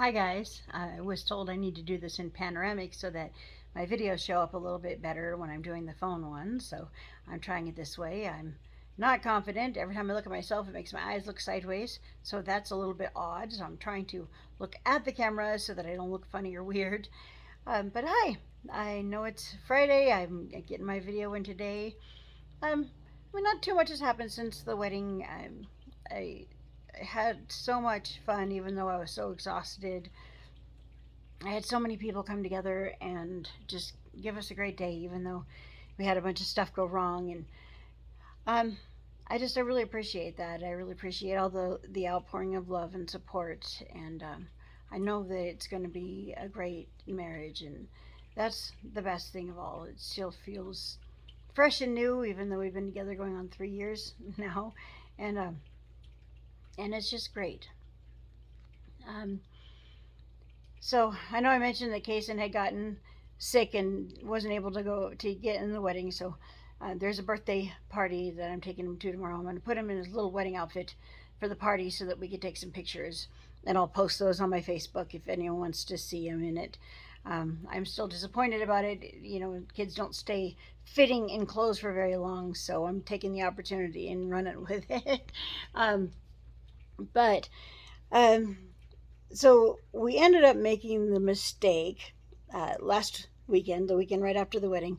Hi guys, I was told I need to do this in panoramic so that my videos show up a little bit better when I'm doing the phone one, so I'm trying it this way. I'm not confident. Every time I look at myself, it makes my eyes look sideways, so that's a little bit odd. So I'm trying to look at the camera so that I don't look funny or weird. But hi, I know it's Friday. I'm getting my video in today. Not too much has happened since the wedding. I had so much fun, even though I was so exhausted. I had so many people come together and just give us a great day, even though we had a bunch of stuff go wrong. And um, I really appreciate that. I really appreciate all the outpouring of love and support. And I know that it's going to be a great marriage, and that's the best thing of all. It still feels fresh and new, even though we've been together going on 3 years now, and um, and it's just great. Um, So I know I mentioned that Kaysen had gotten sick and wasn't able to go to get in the wedding. So there's a birthday party that I'm taking him to tomorrow. I'm going to put him in his little wedding outfit for the party so that we can take some pictures, and I'll post those on my Facebook if anyone wants to see him in it. I'm still disappointed about it. You know, kids don't stay fitting in clothes for very long, so I'm taking the opportunity and running with it. um, but um, so we ended up making the mistake last weekend, the weekend right after the wedding,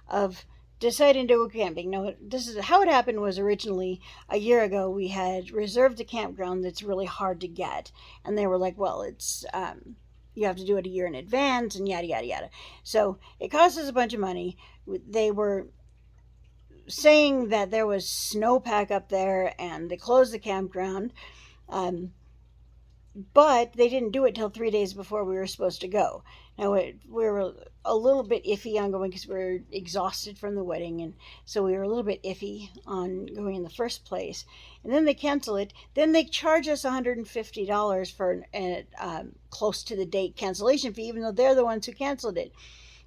of deciding to go camping. Now, this is how it happened. Was originally a year ago we had reserved a campground that's really hard to get, and they were like, "Well, it's you have to do it a year in advance," and yada yada yada. So it cost us a bunch of money. They were saying that there was snowpack up there, and they closed the campground. Um, but they didn't do it till 3 days before we were supposed to go. Now we were a little bit iffy on going because we were exhausted from the wedding, and so we were a little bit iffy on going in the first place. And then they cancel it. Then they charge us $150 for an close to the date cancellation fee, even though they're the ones who canceled it.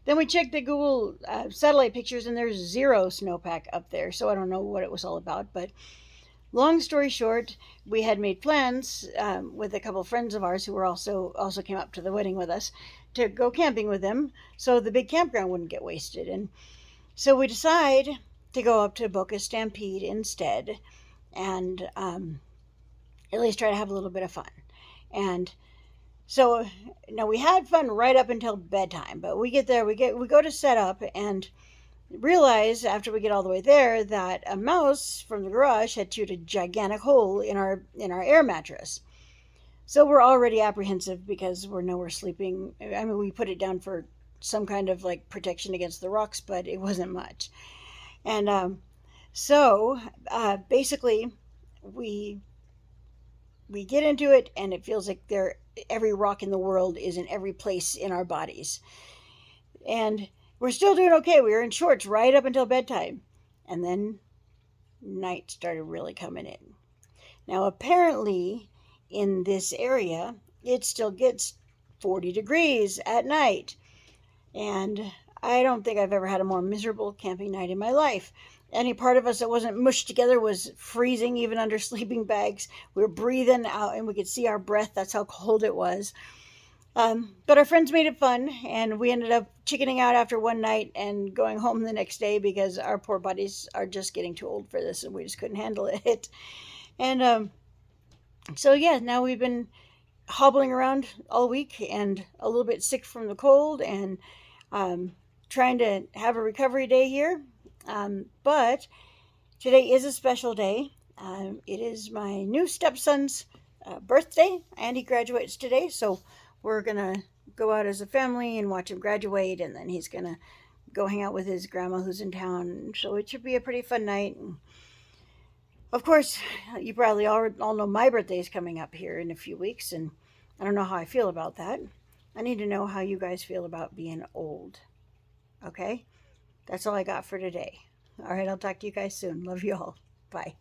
Then we checked the Google satellite pictures, and there's zero snowpack up there. So I don't know what it was all about, but long story short, we had made plans with a couple of friends of ours who were also came up to the wedding with us to go camping with them, so the big campground wouldn't get wasted. And so we decide to go up to Boca Stampede instead, and at least try to have a little bit of fun. And so now we had fun right up until bedtime, but we get there, we go to set up, and realize after we get all the way there that a mouse from the garage had chewed a gigantic hole in our air mattress. So we're already apprehensive because we're nowhere sleeping. I mean, we put it down for some kind of like protection against the rocks, but it wasn't much. And basically, we we get into it, and it feels like every rock in the world is in every place in our bodies. And we're still doing okay. We were in shorts right up until bedtime. And then night started really coming in. Now, apparently, in this area, it still gets 40 degrees at night. And I don't think I've ever had a more miserable camping night in my life. Any part of us that wasn't mushed together was freezing, even under sleeping bags. We were breathing out and we could see our breath. That's how cold it was. But our friends made it fun, and we ended up chickening out after one night and going home the next day because our poor bodies are just getting too old for this, and we just couldn't handle it. And so, yeah, now we've been hobbling around all week and a little bit sick from the cold, and um, trying to have a recovery day here. But today is a special day. It is my new stepson's birthday, and he graduates today, so we're gonna go out as a family and watch him graduate, and then he's gonna go hang out with his grandma who's in town. So it should be a pretty fun night. And of course, you probably all know my birthday is coming up here in a few weeks, and I don't know how I feel about that. I need to know how you guys feel about being old. Okay? That's all I got for today. All right, I'll talk to you guys soon. Love you all. Bye.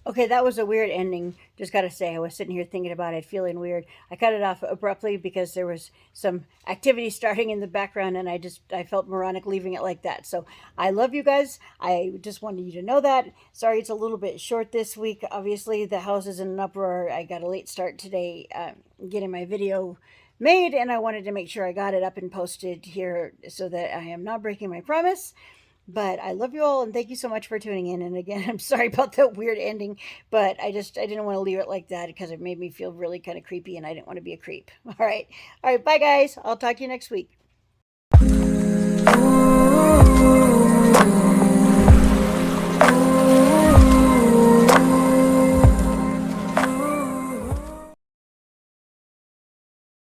Okay, that was a weird ending. Just gotta say, I was sitting here thinking about it, feeling weird. I cut it off abruptly because there was some activity starting in the background, and I felt moronic leaving it like that. So I love you guys. I just wanted you to know that. Sorry, it's a little bit short this week. Obviously, the house is in an uproar. I got a late start today, getting my video made, and I wanted to make sure I got it up and posted here so that I am not breaking my promise. But I love you all and thank you so much for tuning in. And again, I'm sorry about that weird ending, but I didn't want to leave it like that because it made me feel really kind of creepy and I didn't want to be a creep. All right. All right, bye guys. I'll talk to you next week.